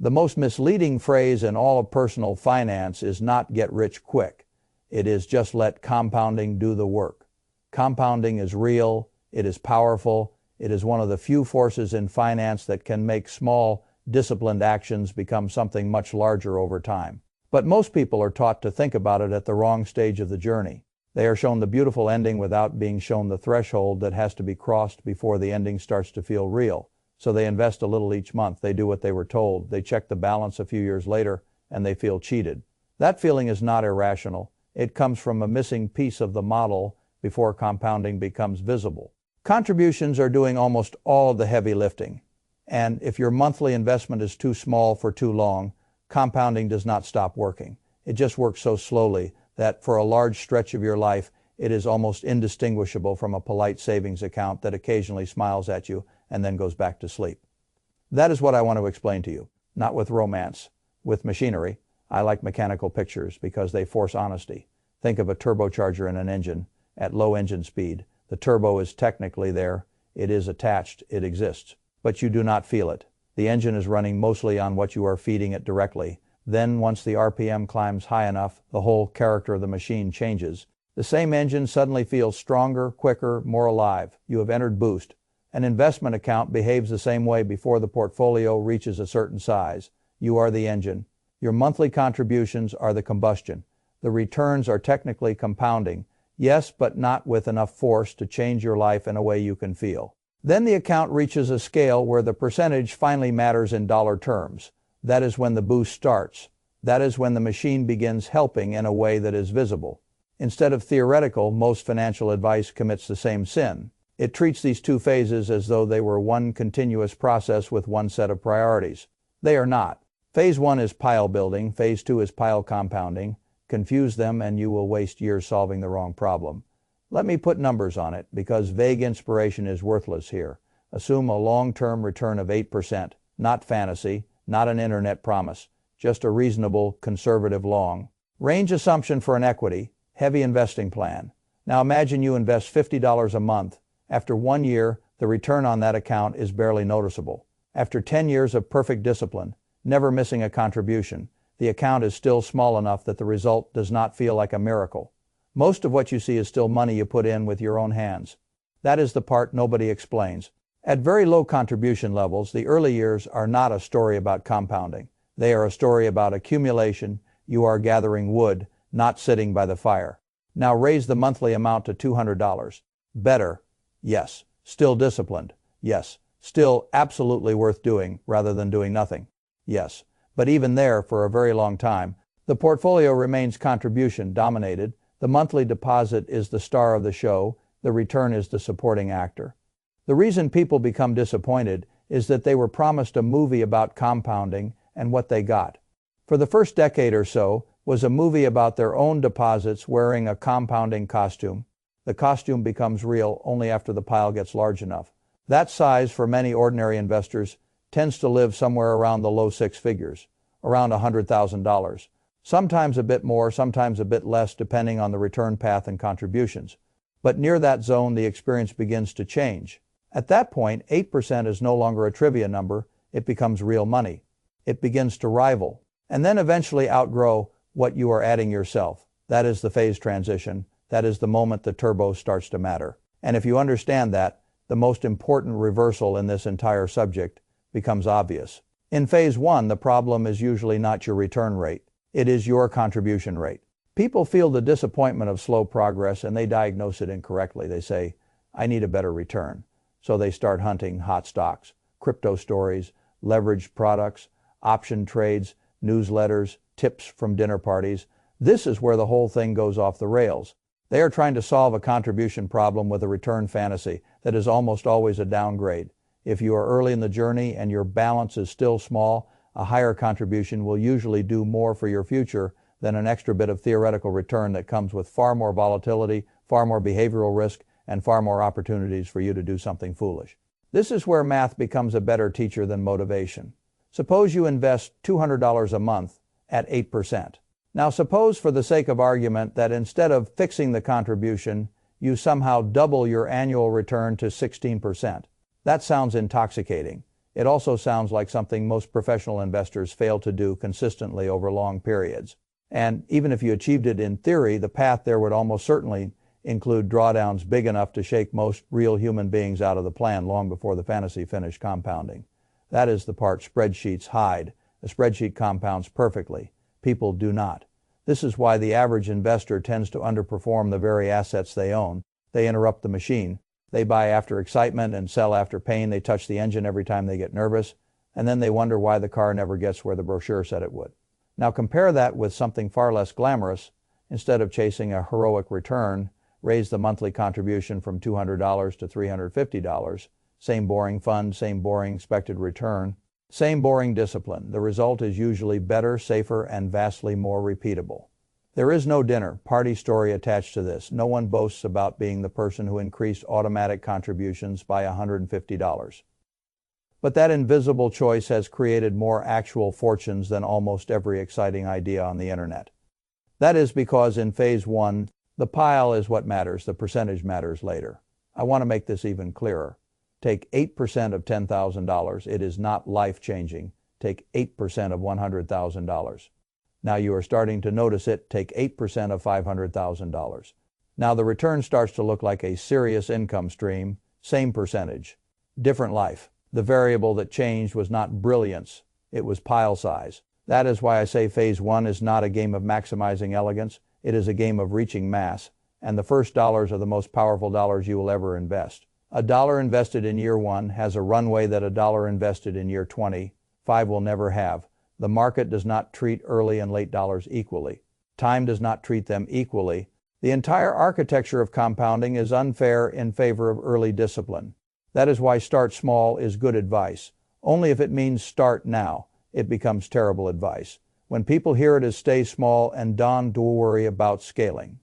The most misleading phrase in all of personal finance is not get rich quick. It is just let compounding do the work. Compounding is real, it is powerful, it is one of the few forces in finance that can make small, disciplined actions become something much larger over time. But most people are taught to think about it at the wrong stage of the journey. They are shown the beautiful ending without being shown the threshold that has to be crossed before the ending starts to feel real. So they invest a little each month, they do what they were told, they check the balance a few years later, and they feel cheated. That feeling is not irrational. It comes from a missing piece of the model before compounding becomes visible. Contributions are doing almost all of the heavy lifting. And if your monthly investment is too small for too long, compounding does not stop working. It just works so slowly that for a large stretch of your life, it is almost indistinguishable from a polite savings account that occasionally smiles at you and then goes back to sleep. That is what I want to explain to you, not with romance, with machinery. I like mechanical pictures because they force honesty. Think of a turbocharger in an engine. At low engine speed, the turbo is technically there, it is attached, it exists. But you do not feel it. The engine is running mostly on what you are feeding it directly. Then once the RPM climbs high enough, the whole character of the machine changes. The same engine suddenly feels stronger, quicker, more alive. You have entered boost. An investment account behaves the same way before the portfolio reaches a certain size. You are the engine. Your monthly contributions are the combustion. The returns are technically compounding. Yes, but not with enough force to change your life in a way you can feel. Then the account reaches a scale where the percentage finally matters in dollar terms. That is when the boost starts. That is when the machine begins helping in a way that is visible. Instead of theoretical, most financial advice commits the same sin. It treats these two phases as though they were one continuous process with one set of priorities. They are not. Phase 1 is pile building, Phase 2 is pile compounding. Confuse them and you will waste years solving the wrong problem. Let me put numbers on it, because vague inspiration is worthless here. Assume a long-term return of 8%, not fantasy, not an internet promise, just a reasonable, conservative long range assumption for an equity, heavy investing plan. Now imagine you invest $50 a month. After 1 year, the return on that account is barely noticeable. After 10 years of perfect discipline, never missing a contribution, the account is still small enough that the result does not feel like a miracle. Most of what you see is still money you put in with your own hands. That is the part nobody explains. At very low contribution levels, the early years are not a story about compounding. They are a story about accumulation. You are gathering wood, not sitting by the fire. Now raise the monthly amount to $200. Better? Yes. Still disciplined? Yes. Still absolutely worth doing rather than doing nothing? Yes. But even there, for a very long time, the portfolio remains contribution dominated. The monthly deposit is the star of the show. The return is the supporting actor. The reason people become disappointed is that they were promised a movie about compounding, and what they got, for the first decade or so, was a movie about their own deposits wearing a compounding costume. The costume becomes real only after the pile gets large enough. That size, for many ordinary investors, tends to live somewhere around the low six figures, around $100,000. Sometimes a bit more, sometimes a bit less, depending on the return path and contributions. But near that zone, the experience begins to change. At that point, 8% is no longer a trivia number, it becomes real money. It begins to rival, and then eventually outgrow what you are adding yourself. That is the phase transition. That is the moment the turbo starts to matter. And if you understand that, the most important reversal in this entire subject becomes obvious. In phase 1, the problem is usually not your return rate. It is your contribution rate. People feel the disappointment of slow progress and they diagnose it incorrectly. They say, I need a better return. So they start hunting hot stocks, crypto stories, leveraged products, option trades, newsletters, tips from dinner parties. This is where the whole thing goes off the rails. They are trying to solve a contribution problem with a return fantasy that is almost always a downgrade. If you are early in the journey and your balance is still small, a higher contribution will usually do more for your future than an extra bit of theoretical return that comes with far more volatility, far more behavioral risk, and far more opportunities for you to do something foolish. This is where math becomes a better teacher than motivation. Suppose you invest $200 a month at 8%. Now suppose, for the sake of argument, that instead of fixing the contribution, you somehow double your annual return to 16%. That sounds intoxicating. It also sounds like something most professional investors fail to do consistently over long periods. And even if you achieved it in theory, the path there would almost certainly include drawdowns big enough to shake most real human beings out of the plan long before the fantasy finished compounding. That is the part spreadsheets hide. A spreadsheet compounds perfectly. People do not. This is why the average investor tends to underperform the very assets they own. They interrupt the machine. They buy after excitement and sell after pain. They touch the engine every time they get nervous, and then they wonder why the car never gets where the brochure said it would. Now compare that with something far less glamorous. Instead of chasing a heroic return, raise the monthly contribution from $200 to $350. Same boring fund, same boring expected return, same boring discipline. The result is usually better, safer, and vastly more repeatable. There is no dinner party story attached to this. No one boasts about being the person who increased automatic contributions by $150. But that invisible choice has created more actual fortunes than almost every exciting idea on the internet. That is because in phase one, the pile is what matters, the percentage matters later. I want to make this even clearer. Take 8% of $10,000. It is not life-changing. Take 8% of $100,000. Now you are starting to notice it. Take 8% of $500,000. Now the return starts to look like a serious income stream. Same percentage. Different life. The variable that changed was not brilliance. It was pile size. That is why I say phase one is not a game of maximizing elegance. It is a game of reaching mass. And the first dollars are the most powerful dollars you will ever invest. A dollar invested in year one has a runway that a dollar invested in year 25 will never have. The market does not treat early and late dollars equally. Time does not treat them equally. The entire architecture of compounding is unfair in favor of early discipline. That is why start small is good advice. Only if it means start now, it becomes terrible advice. When people hear it as stay small and don't worry about scaling.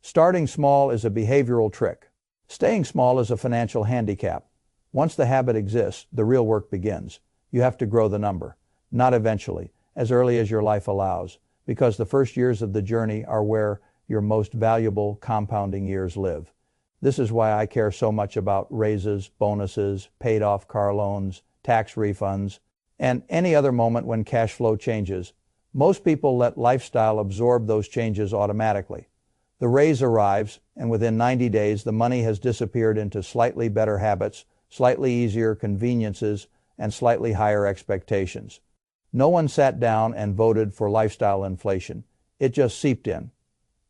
Starting small is a behavioral trick. Staying small is a financial handicap. Once the habit exists, the real work begins. You have to grow the number. Not eventually, as early as your life allows, because the first years of the journey are where your most valuable compounding years live. This is why I care so much about raises, bonuses, paid-off car loans, tax refunds, and any other moment when cash flow changes. Most people let lifestyle absorb those changes automatically. The raise arrives, and within 90 days, the money has disappeared into slightly better habits, slightly easier conveniences, and slightly higher expectations. No one sat down and voted for lifestyle inflation. It just seeped in.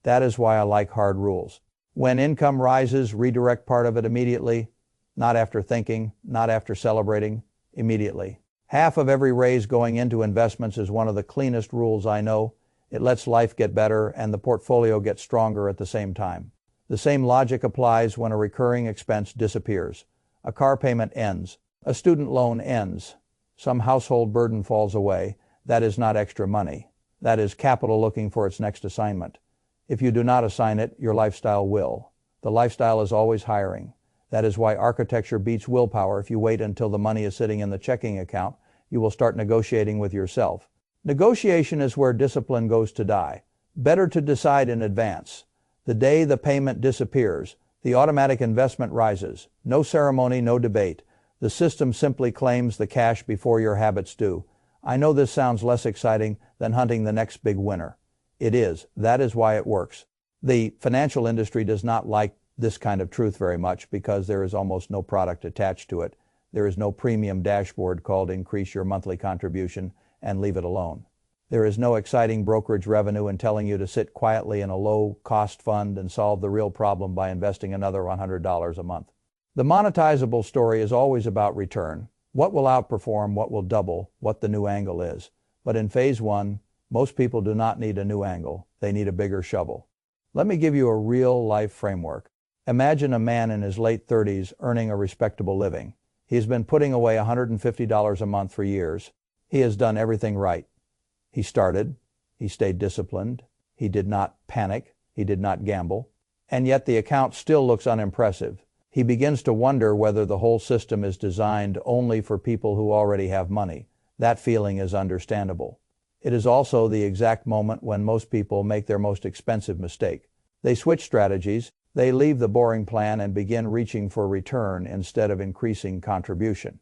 That is why I like hard rules. When income rises, redirect part of it immediately, not after thinking, not after celebrating, immediately. Half of every raise going into investments is one of the cleanest rules I know. It lets life get better and the portfolio get stronger at the same time. The same logic applies when a recurring expense disappears. A car payment ends. A student loan ends. Some household burden falls away. That is not extra money. That is capital looking for its next assignment. If you do not assign it, your lifestyle will. The lifestyle is always hiring. That is why architecture beats willpower. If you wait until the money is sitting in the checking account, you will start negotiating with yourself. Negotiation is where discipline goes to die. Better to decide in advance. The day the payment disappears, the automatic investment rises. No ceremony, no debate. The system simply claims the cash before your habits do. I know this sounds less exciting than hunting the next big winner. It is. That is why it works. The financial industry does not like this kind of truth very much because there is almost no product attached to it. There is no premium dashboard called increase your monthly contribution and leave it alone. There is no exciting brokerage revenue in telling you to sit quietly in a low-cost fund and solve the real problem by investing another $100 a month. The monetizable story is always about return. What will outperform, what will double, what the new angle is. But in phase one, most people do not need a new angle. They need a bigger shovel. Let me give you a real-life framework. Imagine a man in his late 30s earning a respectable living. He has been putting away $150 a month for years. He has done everything right. He started. He stayed disciplined. He did not panic. He did not gamble. And yet the account still looks unimpressive. He begins to wonder whether the whole system is designed only for people who already have money. That feeling is understandable. It is also the exact moment when most people make their most expensive mistake. They switch strategies, they leave the boring plan and begin reaching for return instead of increasing contribution.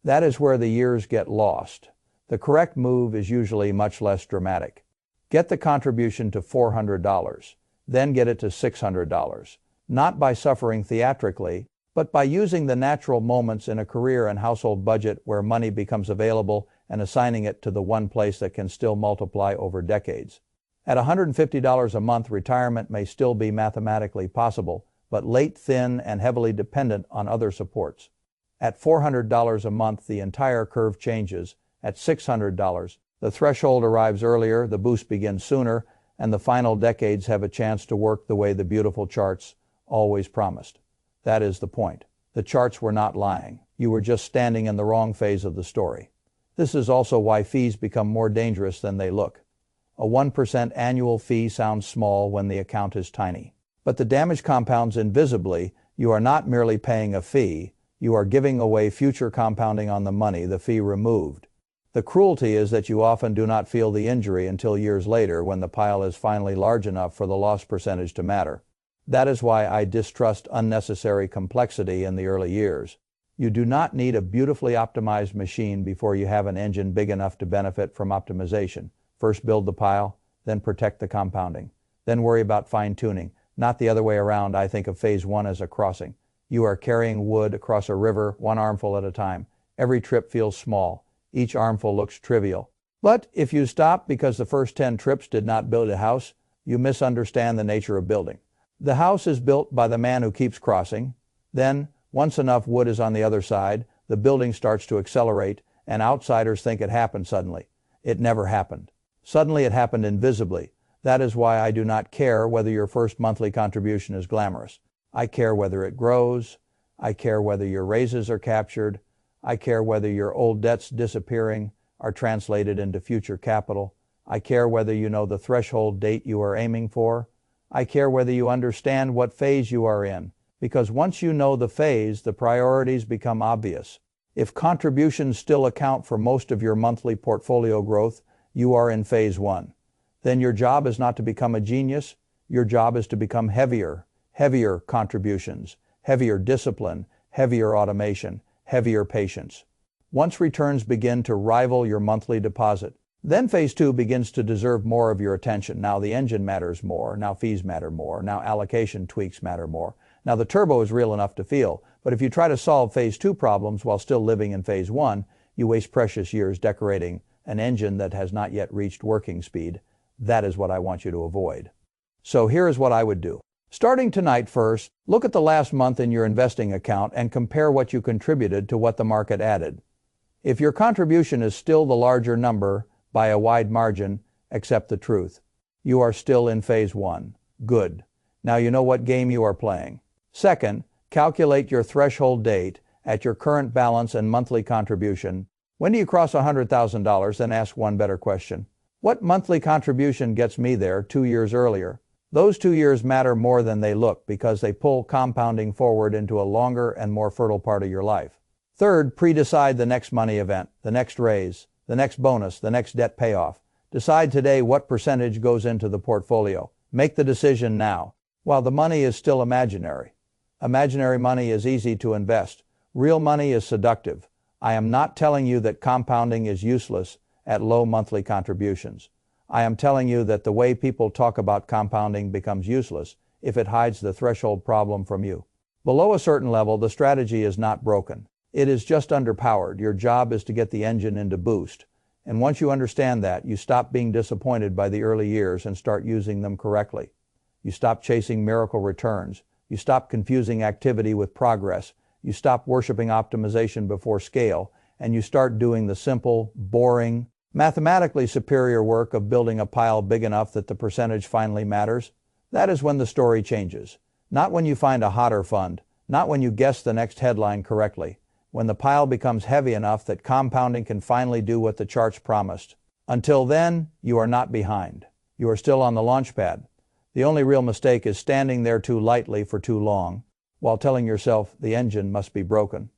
That is where the years get lost. The correct move is usually much less dramatic. Get the contribution to $400, then get it to $600, not by suffering theatrically, but by using the natural moments in a career and household budget where money becomes available and assigning it to the one place that can still multiply over decades. At $150 a month, retirement may still be mathematically possible, but late, thin, and heavily dependent on other supports. At $400 a month, the entire curve changes. At $600, the threshold arrives earlier, the boost begins sooner, and the final decades have a chance to work the way the beautiful charts always promised. That is the point. The charts were not lying. You were just standing in the wrong phase of the story. This is also why fees become more dangerous than they look. A 1% annual fee sounds small when the account is tiny. But the damage compounds invisibly. You are not merely paying a fee, you are giving away future compounding on the money the fee removed. The cruelty is that you often do not feel the injury until years later when the pile is finally large enough for the loss percentage to matter. That is why I distrust unnecessary complexity in the early years. You do not need a beautifully optimized machine before you have an engine big enough to benefit from optimization. First build the pile, then protect the compounding. Then worry about fine-tuning. Not the other way around. I think of phase one as a crossing. You are carrying wood across a river, one armful at a time. Every trip feels small. Each armful looks trivial. But if you stop because the first 10 trips did not build a house, you misunderstand the nature of building. The house is built by the man who keeps crossing. Then, once enough wood is on the other side, the building starts to accelerate, and outsiders think it happened suddenly. It never happened. Suddenly it happened invisibly. That is why I do not care whether your first monthly contribution is glamorous. I care whether it grows. I care whether your raises are captured. I care whether your old debts disappearing are translated into future capital. I care whether you know the threshold date you are aiming for. I care whether you understand what phase you are in, because once you know the phase, the priorities become obvious. If contributions still account for most of your monthly portfolio growth, you are in phase one. Then your job is not to become a genius. Your job is to become heavier contributions, heavier discipline, heavier automation, heavier patience. Once returns begin to rival your monthly deposit, then phase two begins to deserve more of your attention. Now the engine matters more. Now fees matter more. Now allocation tweaks matter more. Now the turbo is real enough to feel. But if you try to solve phase two problems while still living in phase one, you waste precious years decorating an engine that has not yet reached working speed. That is what I want you to avoid. So here is what I would do. Starting tonight, first, look at the last month in your investing account and compare what you contributed to what the market added. If your contribution is still the larger number by a wide margin, accept the truth. You are still in phase one. Good. Now you know what game you are playing. Second, calculate your threshold date at your current balance and monthly contribution. When do you cross $100,000? Then ask one better question. What monthly contribution gets me there 2 years earlier? Those 2 years matter more than they look because they pull compounding forward into a longer and more fertile part of your life. Third, pre-decide the next money event, the next raise, the next bonus, the next debt payoff. Decide today what percentage goes into the portfolio. Make the decision now. While the money is still imaginary. Imaginary money is easy to invest. Real money is seductive. I am not telling you that compounding is useless at low monthly contributions. I am telling you that the way people talk about compounding becomes useless if it hides the threshold problem from you. Below a certain level, the strategy is not broken. It is just underpowered. Your job is to get the engine into boost. And once you understand that, you stop being disappointed by the early years and start using them correctly. You stop chasing miracle returns. You stop confusing activity with progress. You stop worshiping optimization before scale, and you start doing the simple, boring, mathematically superior work of building a pile big enough that the percentage finally matters. That is when the story changes. Not when you find a hotter fund, not when you guess the next headline correctly. When the pile becomes heavy enough that compounding can finally do what the charts promised. Until then, you are not behind. You are still on the launch pad. The only real mistake is standing there too lightly for too long, while telling yourself the engine must be broken.